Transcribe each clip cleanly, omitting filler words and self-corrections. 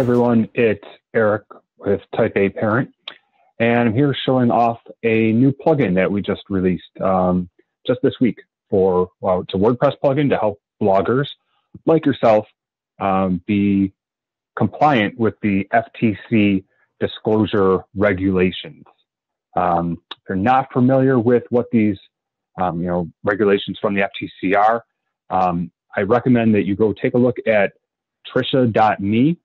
everyone, it's Eric with Type A Parent, and I'm here showing off a new plugin that we just released just this week for it's a WordPress plugin to help bloggers like yourself be compliant with the FTC disclosure regulations. If you're not familiar with what these regulations from the FTC are, I recommend that you go take a look at trisha.me,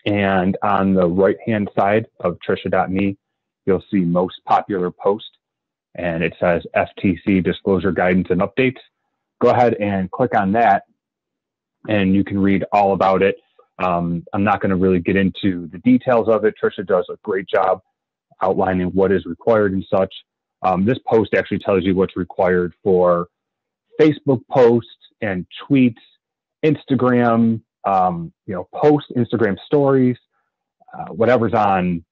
and on the right-hand side of trisha.me, you'll see most popular post, and it says FTC disclosure guidance and updates. Go ahead and click on that, and you can read all about it. I'm not going to really get into the details of it. Trisha does a great job outlining what is required and such. This post actually tells you what's required for Facebook posts and tweets, Instagram, posts, Instagram stories, whatever's on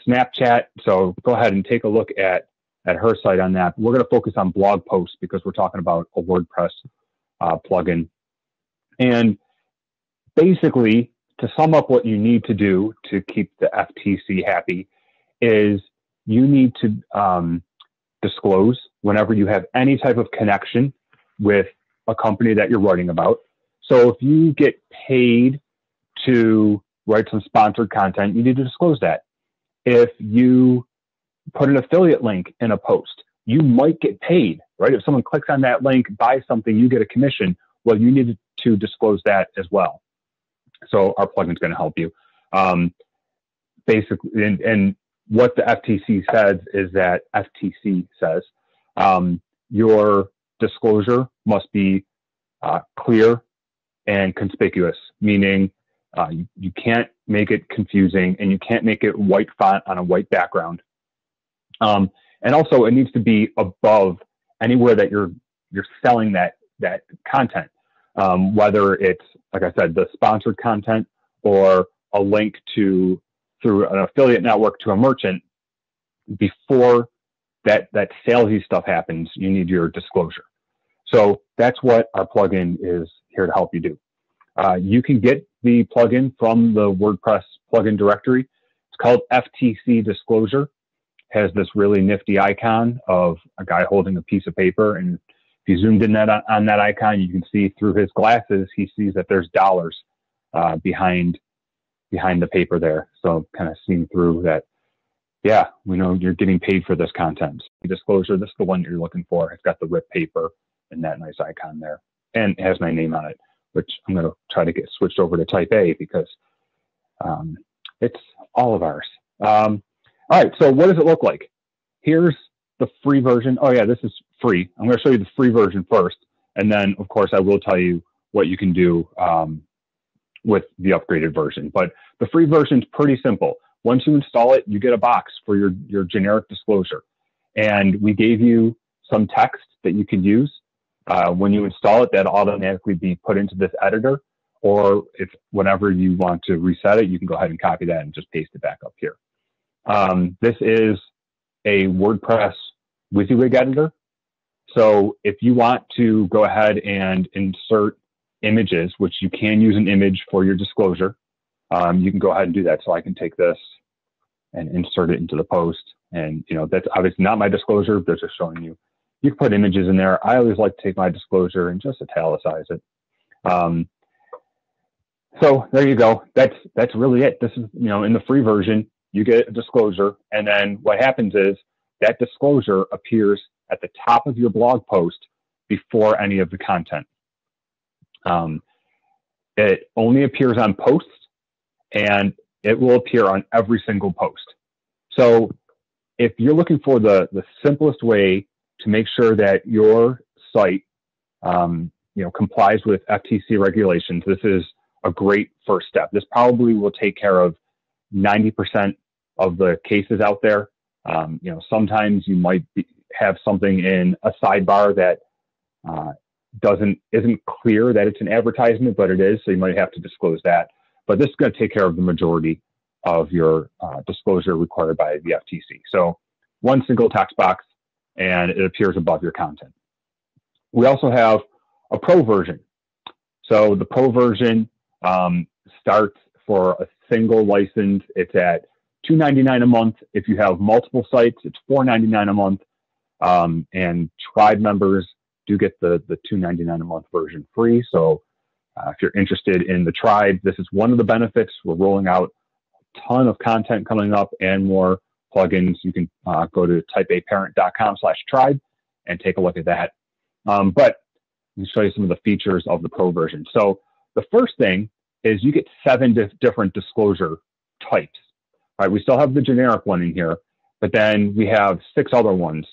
Snapchat. So go ahead and take a look at her site on that. We're going to focus on blog posts because we're talking about a WordPress plugin. And basically, to sum up what you need to do to keep the FTC happy is you need to disclose whenever you have any type of connection with a company that you're writing about. So if you get paid to write some sponsored content, you need to disclose that. If you put an affiliate link in a post, you might get paid, right? If someone clicks on that link, buys something, you get a commission. Well, you need to disclose that as well. So our plugin is going to help you. Basically, and what the FTC says is that your disclosure must be clear and conspicuous, meaning you can't make it confusing and you can't make it white font on a white background. And also it needs to be above anywhere that you're selling that content, whether it's, like I said, the sponsored content or a link through an affiliate network to a merchant. Before that salesy stuff happens, you need your disclosure. So that's what our plugin is here to help you do. You can get the plugin from the WordPress plugin directory. It's called FTC Disclosure. It has this really nifty icon of a guy holding a piece of paper, and if you zoomed in on that icon, you can see through his glasses, he sees that there's dollars behind the paper there. So kind of seeing through that, yeah, we know you're getting paid for this content. Disclosure, this is the one you're looking for. It's got the ripped paper and that nice icon there, and it has my name on it, which I'm going to try to get switched over to Type A because it's all of ours. All right, so what does it look like? Here's the free version. Oh yeah, this is free. I'm going to show you the free version first, and then of course I will tell you what you can do with the upgraded version. But the free version is pretty simple. Once you install it, you get a box for your generic disclosure, and we gave you some text that you can use. When you install it, that'll automatically be put into this editor, or if whenever you want to reset it, you can go ahead and copy that and just paste it back up here. This is a WordPress WYSIWYG editor. So if you want to go ahead and insert images, which you can use an image for your disclosure, you can go ahead and do that. So I can take this and insert it into the post. And that's obviously not my disclosure, but just showing you. You can put images in there. I always like to take my disclosure and just italicize it. So there you go. That's really it. This is, in the free version, you get a disclosure, and then what happens is that disclosure appears at the top of your blog post before any of the content. It only appears on posts, and it will appear on every single post. So if you're looking for the simplest way to make sure that your site complies with FTC regulations, this is a great first step. This probably will take care of 90% of the cases out there. Sometimes you might have something in a sidebar that isn't clear that it's an advertisement, but it is, so you might have to disclose that. But this is going to take care of the majority of your disclosure required by the FTC. So one single text box, and it appears above your content. We also have a pro version. So the pro version starts for a single license, it's at $2.99 a month. If you have multiple sites, it's $4.99 a month. And tribe members do get the $2.99 a month version free. So if you're interested in the tribe, this is one of the benefits. We're rolling out a ton of content coming up and more plugins. You can go to typeaparent.com/tribe and take a look at that. But let me show you some of the features of the Pro version. So the first thing is you get 7 different disclosure types. All right, we still have the generic one in here, but then we have 6 other ones,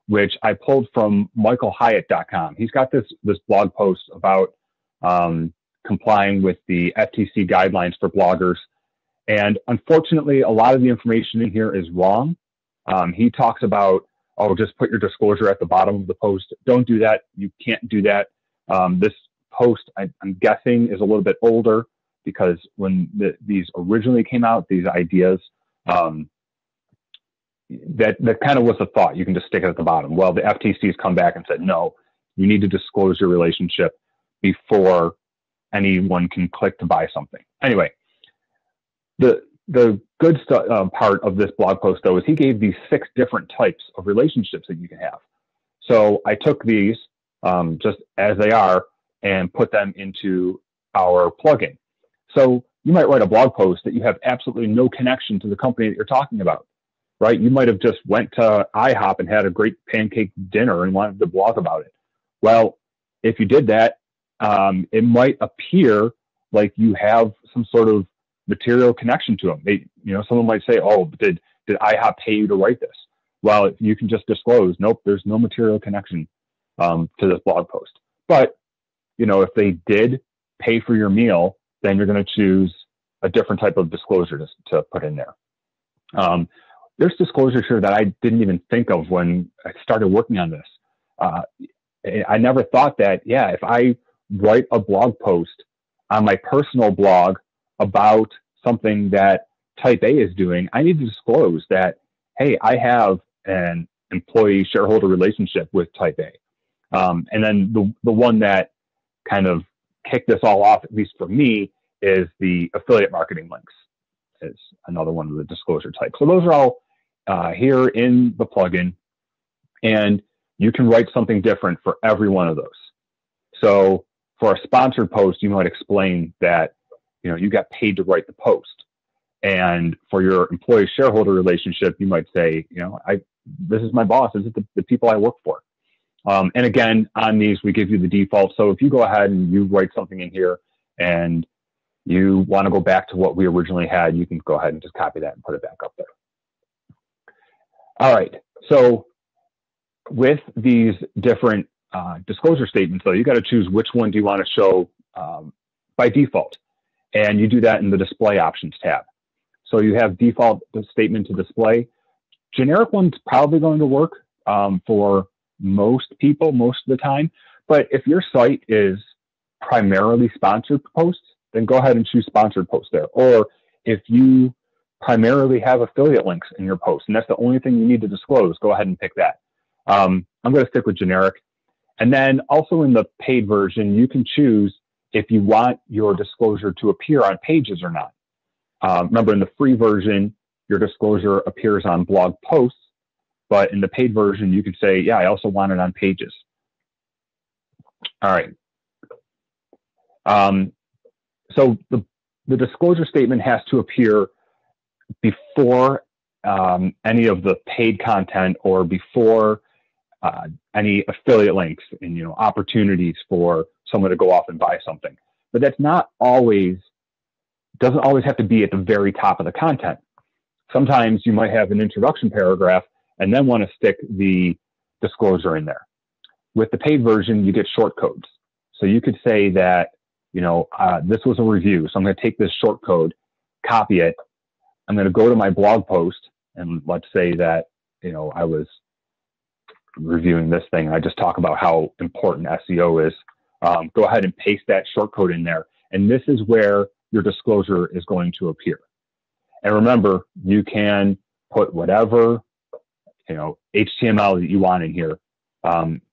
which I pulled from michaelhyatt.com. He's got this blog post about complying with the FTC guidelines for bloggers. And unfortunately, a lot of the information in here is wrong. He talks about, oh, just put your disclosure at the bottom of the post. Don't do that. You can't do that. This post, I'm guessing, is a little bit older because when these originally came out, these ideas, that kind of was the thought. You can just stick it at the bottom. Well, the FTC has come back and said, no, you need to disclose your relationship before anyone can click to buy something. Anyway, the good part of this blog post, though, is he gave these 6 different types of relationships that you can have. So I took these just as they are and put them into our plugin. So you might write a blog post that you have absolutely no connection to the company that you're talking about, right? You might have just went to IHOP and had a great pancake dinner and wanted to blog about it. Well, if you did that, it might appear like you have some sort of material connection to them. Someone might say, "Oh, did IHOP pay you to write this?" Well, you can just disclose, nope, there's no material connection to this blog post. But if they did pay for your meal, then you're going to choose a different type of disclosure to put in there. There's disclosures here that I didn't even think of when I started working on this. I never thought that, if I write a blog post on my personal blog about something that Type A is doing, I need to disclose that, hey, I have an employee shareholder relationship with Type A. And then the one that kind of kicked this all off, at least for me, is the affiliate marketing links. Is another one of the disclosure types. So those are all here in the plugin, and you can write something different for every one of those. So for a sponsored post, you might explain that you got paid to write the post, and for your employee shareholder relationship, you might say, this is my boss. This is the people I work for. And again, on these, we give you the default. So if you go ahead and you write something in here and you want to go back to what we originally had, you can go ahead and just copy that and put it back up there. All right. So with these different disclosure statements, though, you got to choose which one do you want to show by default. And you do that in the display options tab. So you have default statement to display. Generic one's probably going to work for most people most of the time. But if your site is primarily sponsored posts, then go ahead and choose sponsored posts there. Or if you primarily have affiliate links in your post, and that's the only thing you need to disclose, go ahead and pick that. I'm going to stick with generic. And then also in the paid version, you can choose if you want your disclosure to appear on pages or not. Remember, in the free version, your disclosure appears on blog posts, but in the paid version, you can say, yeah, I also want it on pages. All right. So the disclosure statement has to appear before any of the paid content or before any affiliate links and opportunities for someone to go off and buy something. But that's not always, doesn't always have to be at the very top of the content. Sometimes you might have an introduction paragraph and then want to stick the disclosure in there. With the paid version, you get short codes. So you could say that, this was a review. So I'm going to take this short code, copy it. I'm going to go to my blog post, and let's say that, I was reviewing this thing. And I just talk about how important SEO is. Go ahead and paste that short code in there. And this is where your disclosure is going to appear. And remember, you can put whatever, HTML that you want in here.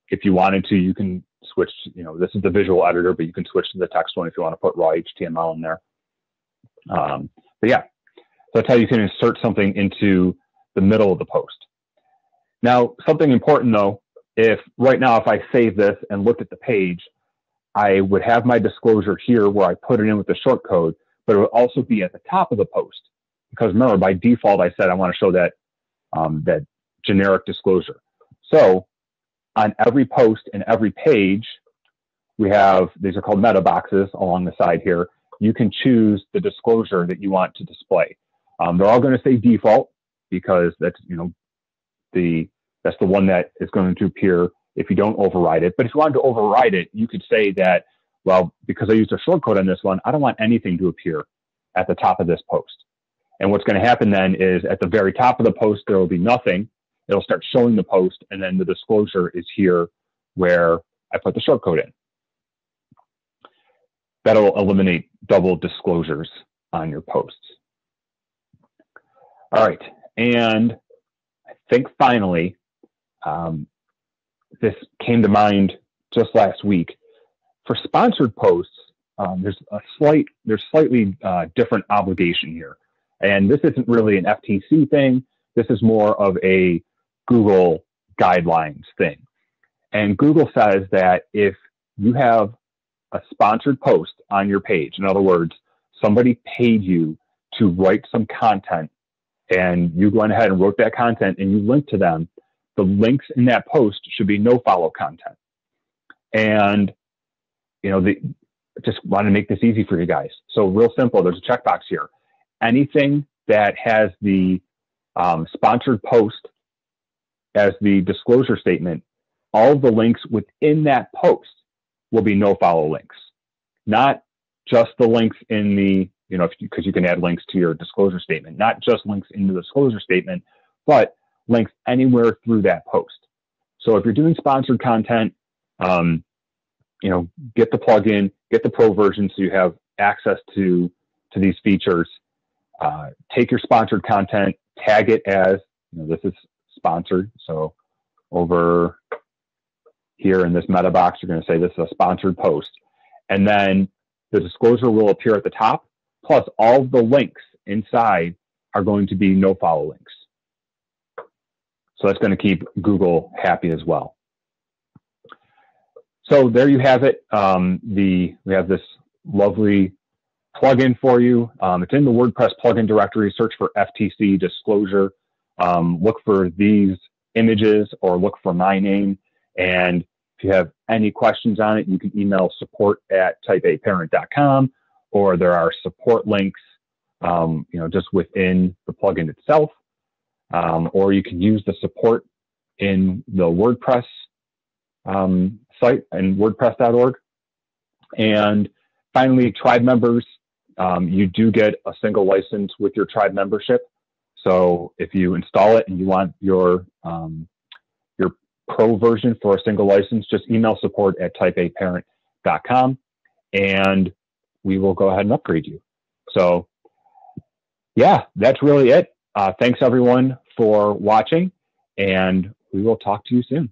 If you wanted to, you can switch, this is the visual editor, but you can switch to the text one if you want to put raw HTML in there. But yeah, so that's how you can insert something into the middle of the post. Now, something important though, if right now, if I save this and looked at the page, I would have my disclosure here where I put it in with the short code, but it would also be at the top of the post. Because remember, by default, I said I want to show that, that generic disclosure. So on every post and every page, we have, these are called meta boxes along the side here. You can choose the disclosure that you want to display. They're all going to say default because that's, that's the one that is going to appear if you don't override it. But if you wanted to override it, you could say that, well, because I used a shortcode on this one, I don't want anything to appear at the top of this post. And what's going to happen then is at the very top of the post, there will be nothing. It'll start showing the post, and then the disclosure is here where I put the shortcode in. That'll eliminate double disclosures on your posts. All right, and I think finally, this came to mind just last week. For sponsored posts, there's slightly different obligation here. And this isn't really an FTC thing. This is more of a Google guidelines thing. And Google says that if you have a sponsored post on your page, in other words, somebody paid you to write some content and you went ahead and wrote that content and you linked to them, the links in that post should be no follow content. And, just want to make this easy for you guys. So real simple, there's a checkbox here. Anything that has the sponsored post as the disclosure statement, all of the links within that post will be no follow links. Not just the links in the, because you can add links to your disclosure statement, not just links in the disclosure statement, but links anywhere through that post. So if you're doing sponsored content, get the plugin, get the pro version so you have access to these features. Take your sponsored content, tag it as, this is sponsored. So over here in this meta box, you're going to say this is a sponsored post. And then the disclosure will appear at the top, plus all the links inside are going to be no follow links. So that's going to keep Google happy as well. So there you have it. We have this lovely plugin for you. It's in the WordPress plugin directory. Search for FTC disclosure. Look for these images or look for my name. And if you have any questions on it, you can email support@typeaparent.com, or there are support links, just within the plugin itself. Or you can use the support in the WordPress site and WordPress.org. And finally, tribe members, you do get a single license with your tribe membership. So if you install it and you want your pro version for a single license, just email support@typeaparent.com and we will go ahead and upgrade you. So yeah, that's really it. Thanks everyone for watching, and we will talk to you soon.